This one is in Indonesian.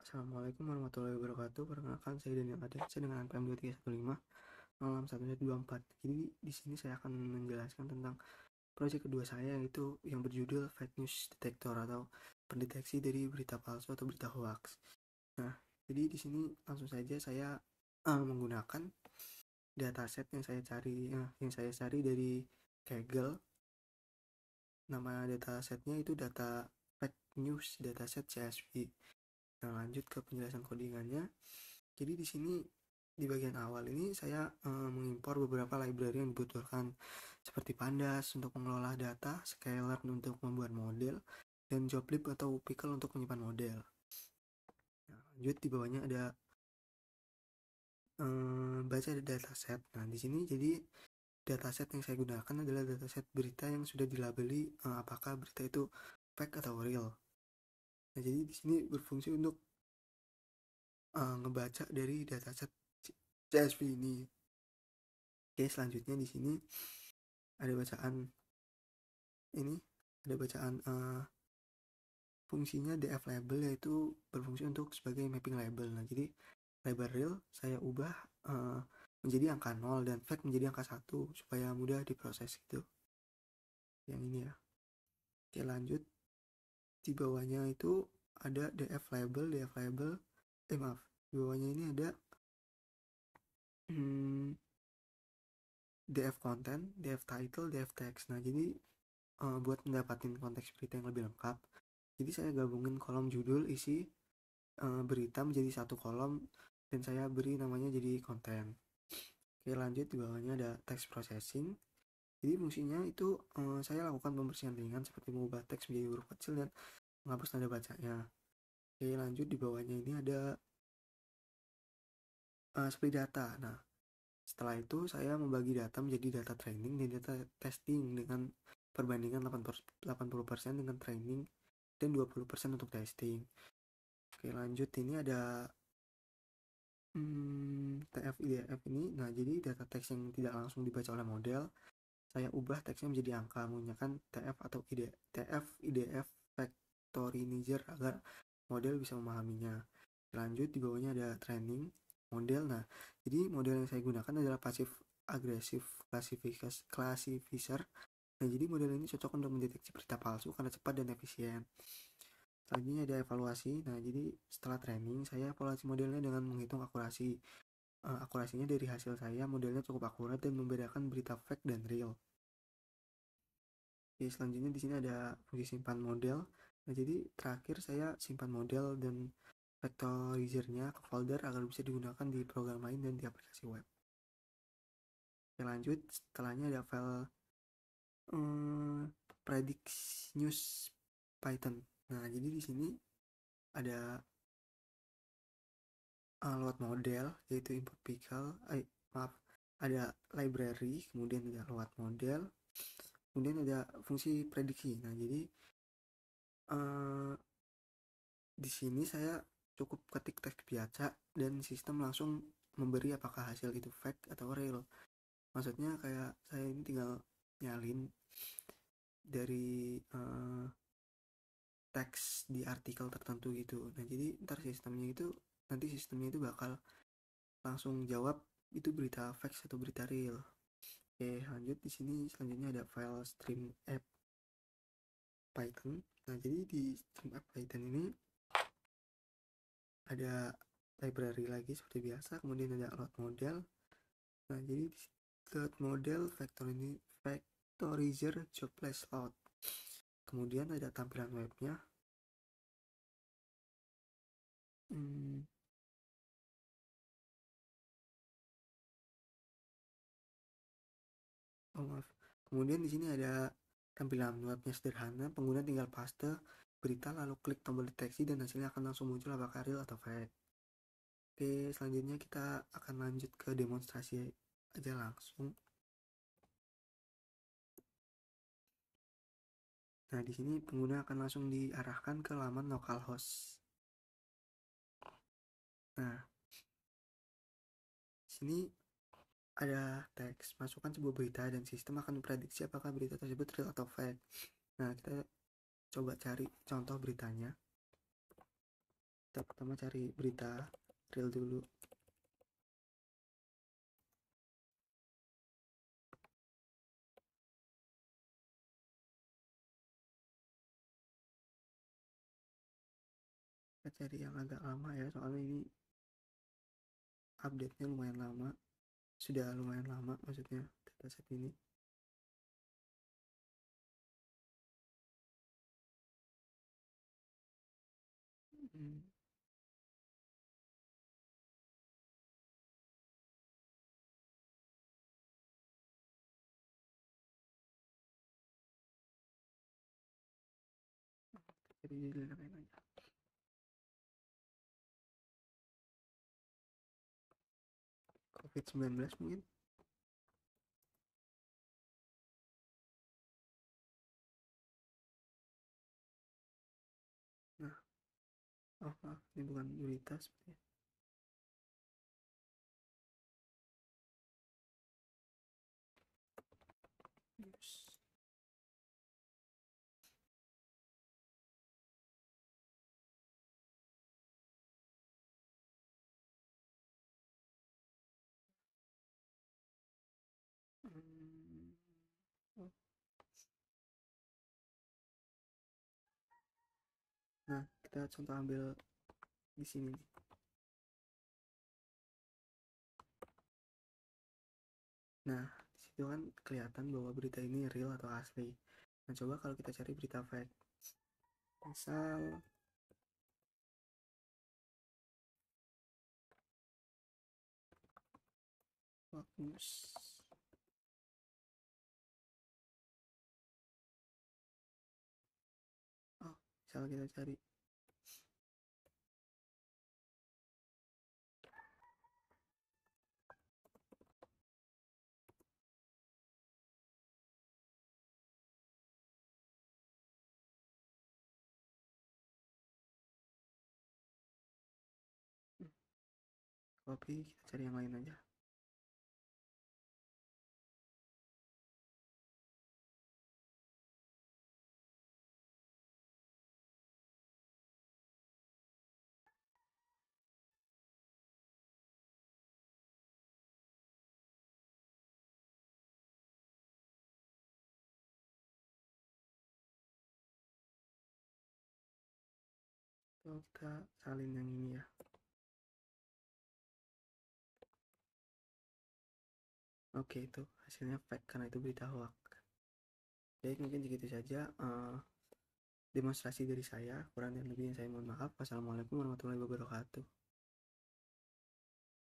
Assalamualaikum warahmatullahi wabarakatuh. Perkenalkan saya Daniel Adansa dengan NPM 2315 Jadi di sini saya akan menjelaskan tentang proyek kedua saya, yaitu yang berjudul Fake News Detector atau pendeteksi dari berita palsu atau berita hoax. Nah, jadi di sini langsung saja saya menggunakan dataset yang saya cari dari Kaggle. Nama datasetnya itu data Fake News Dataset CSV. Nah, lanjut ke penjelasan codingannya. Jadi di sini di bagian awal ini saya mengimpor beberapa library yang dibutuhkan seperti Pandas untuk mengelola data, Skylern untuk membuat model, dan Joblib atau Pickle untuk menyimpan model. Nah, lanjut di bawahnya ada baca dataset. Nah, di sini jadi dataset yang saya gunakan adalah dataset berita yang sudah dilabeli apakah berita itu fake atau real. Nah, jadi di sini berfungsi untuk ngebaca dari dataset CSV ini. Oke, selanjutnya di sini ada bacaan ini ada bacaan fungsinya df label, yaitu berfungsi untuk sebagai mapping label. Nah, jadi label real saya ubah menjadi angka 0 dan fake menjadi angka 1 supaya mudah diproses gitu. Yang ini ya. Oke, lanjut. Di bawahnya itu ada df label. Di bawahnya ini ada df content, df title, df text. Nah, jadi buat mendapatkan konteks berita yang lebih lengkap, jadi saya gabungin kolom judul, isi, berita menjadi satu kolom dan saya beri namanya jadi konten. Oke, lanjut. Di bawahnya ada text processing. Jadi fungsinya itu saya lakukan pembersihan ringan seperti mengubah teks menjadi huruf kecil dan menghapus tanda bacanya. Oke, lanjut. Di bawahnya ini ada split data. Nah, setelah itu saya membagi data menjadi data training dan data testing dengan perbandingan 80% dengan training dan 20% untuk testing. Oke, lanjut. Ini ada TF IDF ini. Nah, jadi data teks yang tidak langsung dibaca oleh model, saya ubah teksnya menjadi angka menggunakan TF atau TF IDF Factorizer agar model bisa memahaminya. Lanjut, di bawahnya ada training model. Nah, jadi model yang saya gunakan adalah passive aggressive classifier. Nah, jadi model ini cocok untuk mendeteksi berita palsu karena cepat dan efisien. Selanjutnya ada evaluasi. Nah, jadi setelah training saya evaluasi modelnya dengan menghitung akurasinya. Dari hasil saya modelnya cukup akurat dan membedakan berita fake dan real. Oke, selanjutnya di sini ada fungsi simpan model. Nah, jadi terakhir saya simpan model dan vectorizer-nya ke folder agar bisa digunakan di program lain dan di aplikasi web. Oke, lanjut. Setelahnya ada file predict news Python. Nah, jadi di sini ada load model, yaitu input pickle, ada library, kemudian ada load model, kemudian ada fungsi prediksi. Nah, jadi di sini saya cukup ketik teks biasa dan sistem langsung memberi apakah hasil itu fake atau real. Maksudnya kayak saya ini tinggal nyalin dari teks di artikel tertentu gitu. Nah, jadi nanti sistemnya itu bakal langsung jawab itu berita fake atau berita real. Oke, lanjut. Di sini selanjutnya ada file stream app Python. Nah, jadi di stream app Python ini ada library lagi seperti biasa, kemudian ada load model. Nah, jadi di load model vectorizer jobless load. Kemudian ada tampilan webnya. Kemudian di sini ada tampilan webnya sederhana, pengguna tinggal paste berita lalu klik tombol deteksi dan hasilnya akan langsung muncul apakah real atau fake. Oke, selanjutnya kita akan lanjut ke demonstrasi aja langsung. Nah, di sini pengguna akan langsung diarahkan ke laman localhost. Nah, di sini ada teks, masukkan sebuah berita dan sistem akan memprediksi apakah berita tersebut real atau fake. Nah, kita coba cari contoh beritanya. Kita kita pertama cari berita real dulu. Kita cari yang agak lama ya, soalnya ini update-nya lumayan lama, sudah lumayan lama maksudnya dataset ini. Hmm. Jadi dilakukan aja. COVID-19 mungkin. Nah, oh maaf, ini bukan berita sepertinya. News. Hmm. Oh. Nah, kita contoh ambil di sini nih. Nah, di situ kan kelihatan bahwa berita ini real atau asli. Nah, coba kalau kita cari berita fake. Misal Fox News. Oh, misal kita cari copy, kita cari yang lain aja. So, kita salin yang ini ya. Oke, itu hasilnya fake karena itu berita hoax. Baik, mungkin segitu saja demonstrasi dari saya. Kurang dan lebihnya saya mohon maaf. Wassalamualaikum warahmatullahi wabarakatuh.